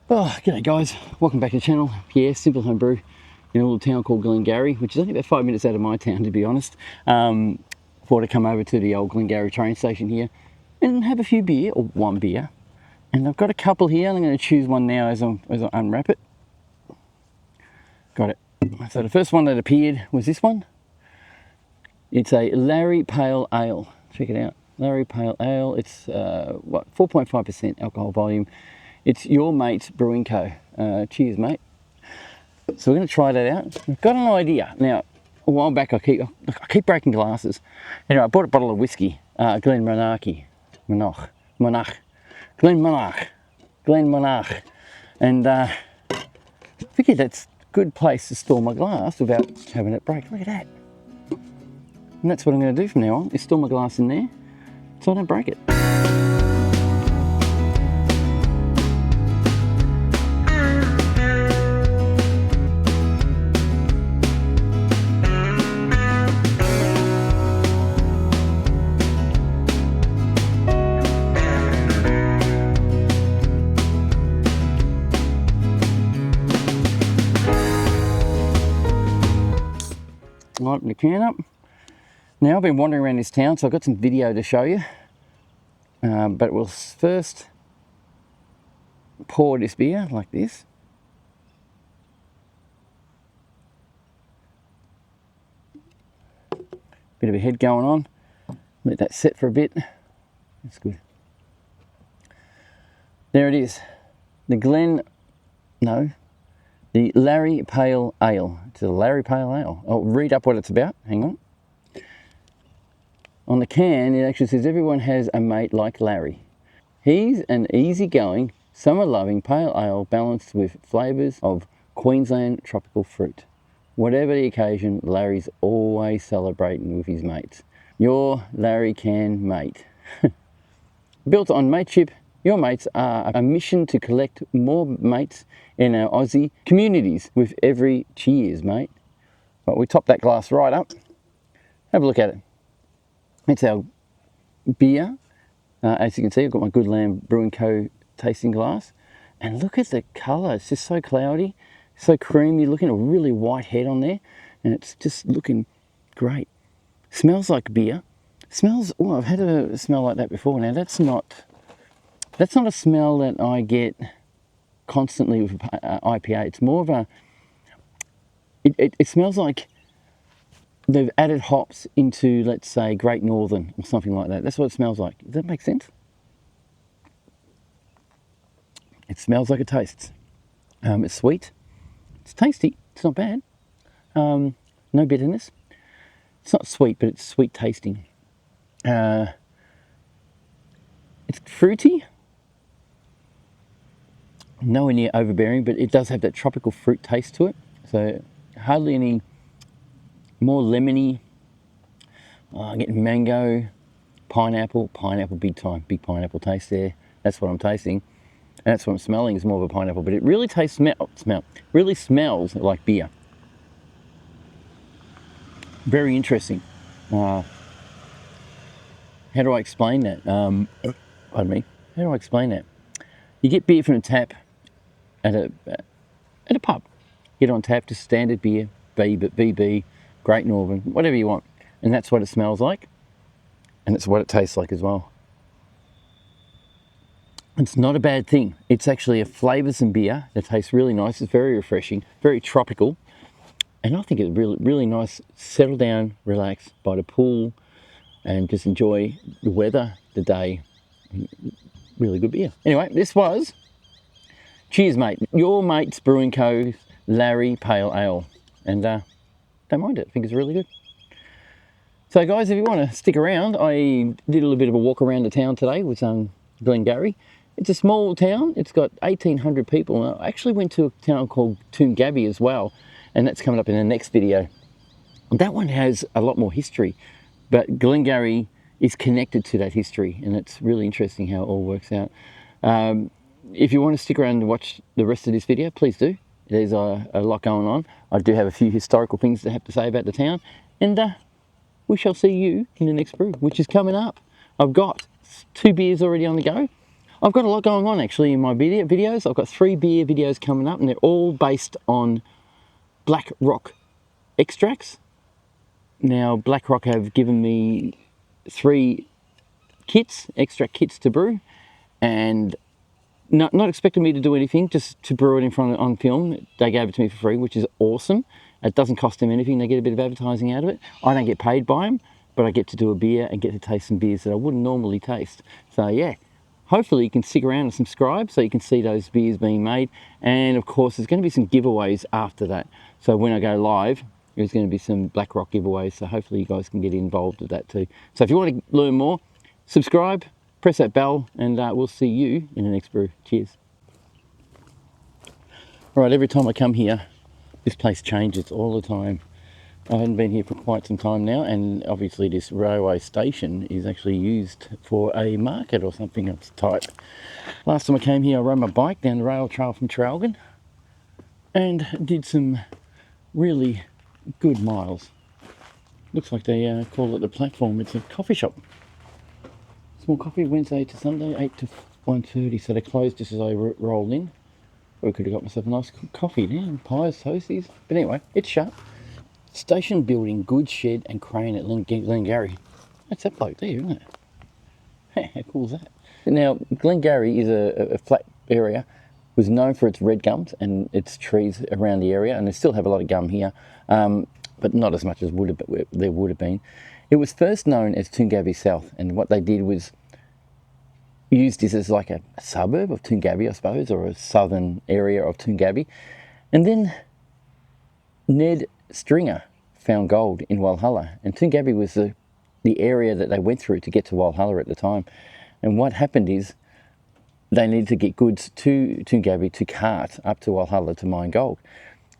Oh, g'day guys, welcome back to the channel. Pierre, Simple Home Brew in a little town called Glengarry, which is only about 5 minutes out of my town, to be honest. Thought I'd come over to the old Glengarry train station here and have a few beer, or one beer. And I've got a couple here, and I'm going to choose one now as I unwrap it. Got it. So the first one that appeared was this one. It's a Larry Pale Ale. Check it out. Larry Pale Ale. It's 4.5% alcohol volume. It's Your Mate's Brewing Co. Cheers, mate. So we're going to try that out. I've got an idea. Now, a while back I keep breaking glasses. Anyway, I bought a bottle of whiskey, Glengarry, Glengarry. And figured that's a good place to store my glass without having it break. Look at that. And that's what I'm going to do from now on, is store my glass in there so I don't break it. Lighten the can up. Now I've been wandering around this town, so I've got some video to show you. But we'll first pour this beer like this. Bit of a head going on. Let that set for a bit. That's good. There it is. The Larry Pale Ale. It's a Larry Pale Ale. I'll read up what it's about. Hang on. On the can, it actually says, everyone has a mate like Larry. He's an easygoing, summer-loving pale ale balanced with flavours of Queensland tropical fruit. Whatever the occasion, Larry's always celebrating with his mates. Your Larry Can Mate. Built on mateship, Your Mates are a mission to collect more mates in our Aussie communities with every cheers, mate. But we top that glass right up. Have a look at it. It's our beer. As you can see, I've got my Good Lamb Brewing Co. tasting glass. And look at the colour. It's just so cloudy, so creamy, looking, a really white head on there. And it's just looking great. Smells like beer. Smells, oh, I've had a smell like that before. Now that's not a smell that I get constantly with IPA. It's more of a, it smells like they've added hops into, let's say, Great Northern or something like that. That's what it smells like. Does that make sense? It smells like it tastes. It's sweet. It's tasty. It's not bad. No bitterness. It's not sweet, but it's sweet tasting. It's fruity. Nowhere near overbearing, but it does have that tropical fruit taste to it. So hardly any more lemony. I'm getting mango, pineapple big time, big pineapple taste there. That's what I'm tasting, and that's what I'm smelling, is more of a pineapple. But it really really smells like beer. Very interesting. How do I explain that? Pardon me. How do I explain that? You get beer from a tap at a pub. Get on tap, just standard beer, BB, Great Northern, whatever you want. And that's what it smells like. And it's what it tastes like as well. It's not a bad thing. It's actually a flavoursome beer that tastes really nice. It's very refreshing, very tropical. And I think it's really, really nice. Settle down, relax by the pool, and just enjoy the weather, the day. Really good beer. Anyway, this was, cheers mate, Your Mate's Brewing Co. Larry Pale Ale. And don't mind it, I think it's really good. So guys, if you want to stick around, I did a little bit of a walk around the town today with Glengarry. It's a small town. It's got 1,800 people. And I actually went to a town called Toongabbie as well, and that's coming up in the next video. That one has a lot more history, but Glengarry is connected to that history, and it's really interesting how it all works out. If you want to stick around and watch the rest of this video, please do. There's a lot going on. I do have a few historical things to have to say about the town, and we shall see you in the next brew, which is coming up. I've got 2 beers already on the go. I've got a lot going on actually in my videos. I've got 3 beer videos coming up, and they're all based on Black Rock extracts. Now, Black Rock have given me 3 kits, extract kits to brew, and not expecting me to do anything, just to brew it in front of, on film. They gave it to me for free, which is awesome. It doesn't cost them anything. They get a bit of advertising out of it. I don't get paid by them, but I get to do a beer and get to taste some beers that I wouldn't normally taste. So yeah, hopefully you can stick around and subscribe so you can see those beers being made. And of course, there's going to be some giveaways after that. So when I go live, there's going to be some Black Rock giveaways. So hopefully you guys can get involved with that too. So if you want to learn more, subscribe, press that bell, and we'll see you in the next brew. Cheers. Right, every time I come here, this place changes all the time. I haven't been here for quite some time now, and obviously this railway station is actually used for a market or something of the type. Last time I came here, I rode my bike down the rail trail from Traralgon and did some really good miles. Looks like they call it the platform. It's a coffee shop. Small coffee, Wednesday to Sunday, 8 to 1:30, so they closed just as I rolled in. I could have got myself a nice coffee now, pies, toasties, but anyway, it's shut. Station building, goods shed and crane at Glengarry. That's that bloke there, isn't it? Hey, how cool is that? Now, Glengarry is a flat area, was known for its red gums and its trees around the area, and they still have a lot of gum here, but not as much as there would have been. It was first known as Toongabbie South, and what they did was use this as like a suburb of Toongabbie, I suppose, or a southern area of Toongabbie. And then Ned Stringer found gold in Walhalla, and Toongabbie was the area that they went through to get to Walhalla at the time. And what happened is they needed to get goods to Toongabbie to cart up to Walhalla to mine gold.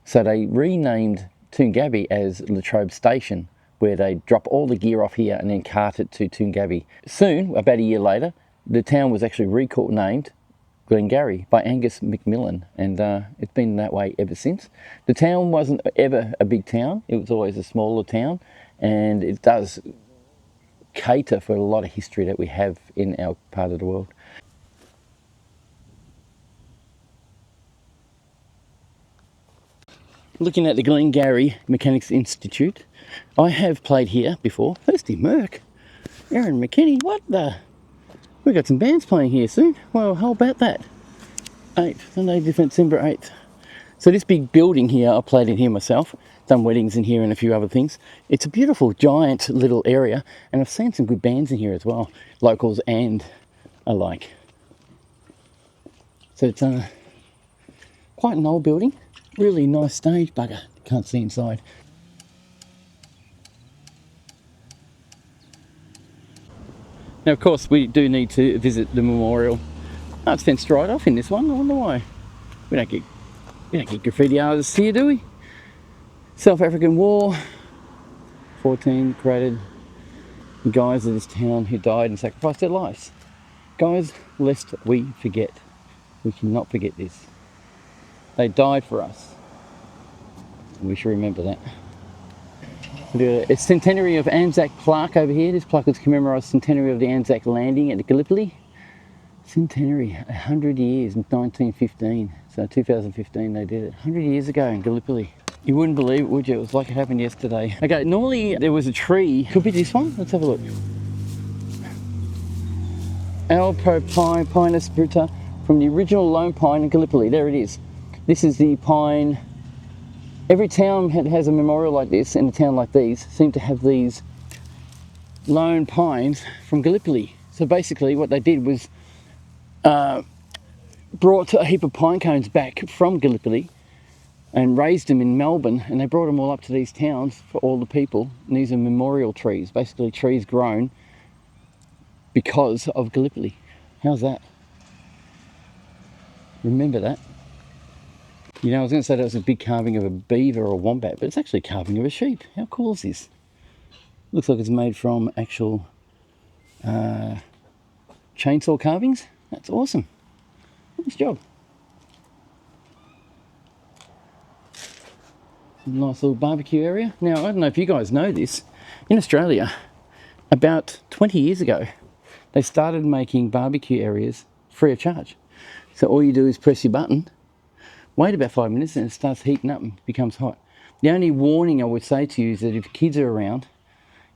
So they renamed Toongabbie as Latrobe Station, where they drop all the gear off here and then cart it to Toongabbie. Soon, about a year later, the town was actually renamed Glengarry by Angus McMillan, and it's been that way ever since. The town wasn't ever a big town, it was always a smaller town, and it does cater for a lot of history that we have in our part of the world. Looking at the Glengarry Mechanics Institute, I have played here before. Thirsty Merc, Aaron McKinney, what the? We've got some bands playing here soon. Well, how about that? 8th, Sunday, December 8th. So this big building here, I played in here myself, done weddings in here and a few other things. It's a beautiful, giant little area, and I've seen some good bands in here as well, locals and alike. So it's quite an old building, really nice stage, bugger, can't see inside. Now, of course, we do need to visit the memorial. Oh, it's fenced right off in this one. I wonder why. We don't get graffiti artists here, do we? South African War, 14 created the guys of this town who died and sacrificed their lives. Guys, lest we forget. We cannot forget this. They died for us. We should remember that. The centenary of Anzac plaque over here. This plaque was commemorates centenary of the Anzac landing at Gallipoli. Centenary, 100 years in 1915. So 2015 they did it. 100 years ago in Gallipoli. You wouldn't believe it, would you? It was like it happened yesterday. Okay, normally there was a tree. Could be this one. Let's have a look. Pinus bruta from the original lone pine in Gallipoli. There it is. This is the pine. Every town has a memorial like this, and a town like these seem to have these lone pines from Gallipoli. So basically what they did was brought a heap of pine cones back from Gallipoli and raised them in Melbourne, and they brought them all up to these towns for all the people. And these are memorial trees, basically trees grown because of Gallipoli. How's that? Remember that. You know, I was going to say that was a big carving of a beaver or a wombat, but it's actually a carving of a sheep. How cool is this? Looks like it's made from actual chainsaw carvings. That's awesome. Nice job. Nice little barbecue area. Now, I don't know if you guys know this. In Australia, about 20 years ago, they started making barbecue areas free of charge. So all you do is press your button, wait about 5 minutes, and it starts heating up and becomes hot. The only warning I would say to you is that if kids are around,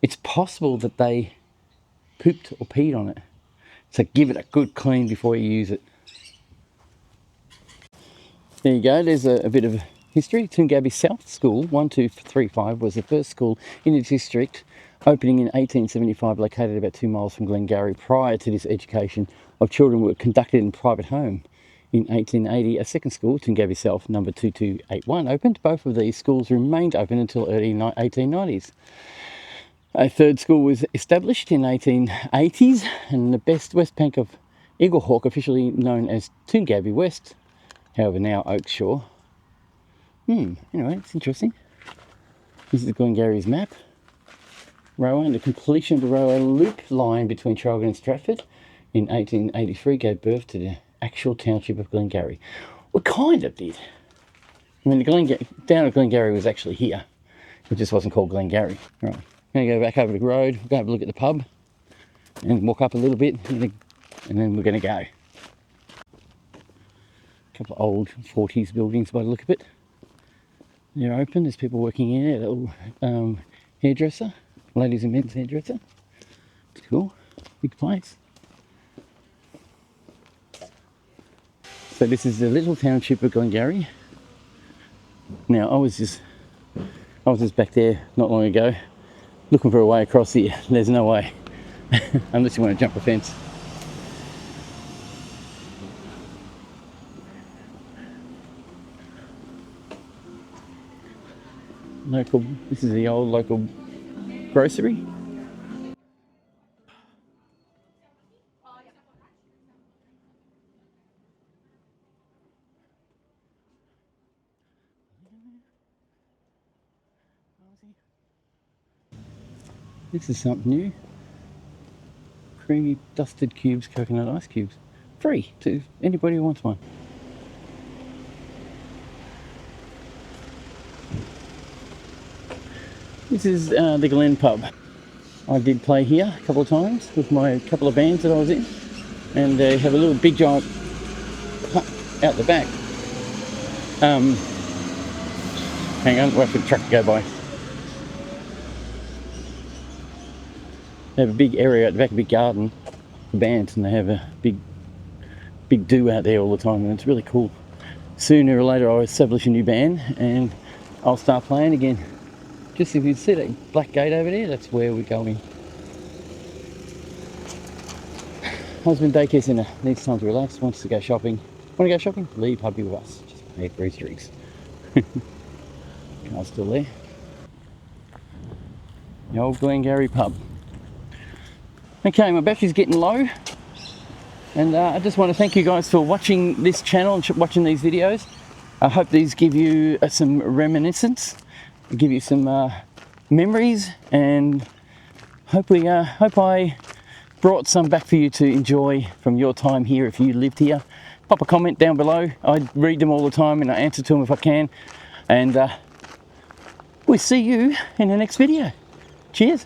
it's possible that they pooped or peed on it. So give it a good clean before you use it. There you go, there's a bit of history. Toongabbie South School 1235 was the first school in the district, opening in 1875, located about 2 miles from Glengarry. Prior to this, education of children were conducted in private home. In 1880, a second school, Toongabbie South number 2281, opened. Both of these schools remained open until early 1890s. A third school was established in 1880s, and the west bank of Eaglehawk, officially known as Toongabbie West, however now Oakshore. Anyway, it's interesting. This is Glengarry's map. Railway, and the completion of the railway loop line between Traralgon and Stratford in 1883 gave birth to the actual township of Glengarry. Well, kind of did. I mean, the down at Glengarry was actually here. It just wasn't called Glengarry. Right. I'm going to go back over the road, go have a look at the pub, and walk up a little bit, and then we're going to go. A couple of old 40s buildings by the look of it. They're open, there's people working in it, a little hairdresser, ladies and men's hairdresser. It's cool, big place. So this is the little township of Glengarry. Now I was just back there not long ago, looking for a way across here. There's no way, unless you want to jump a fence. This is the old local grocery. This is something new. Creamy dusted cubes, coconut ice cubes. Free to anybody who wants one. This is the Glen pub. I did play here a couple of times with my couple of bands that I was in, and they have a little big giant hut out the back. Hang on, wait for the truck to go by. They have a big area at the back, a big garden for bands, and they have a big do out there all the time, and it's really cool. Sooner or later I'll establish a new band and I'll start playing again. Just if you see that black gate over there, that's where we're going. Husband daycare centre, needs time to relax, wants to go shopping. Want to go shopping? Leave hubby with us. Just pay for his drinks. Car's still there. The old Glengarry pub. Okay, my battery's getting low, and I just want to thank you guys for watching this channel and watching these videos. I hope these give you some reminiscence, give you some memories, and hope I brought some back for you to enjoy from your time here if you lived here. Pop a comment down below. I read them all the time and I answer to them if I can, and we'll see you in the next video. Cheers.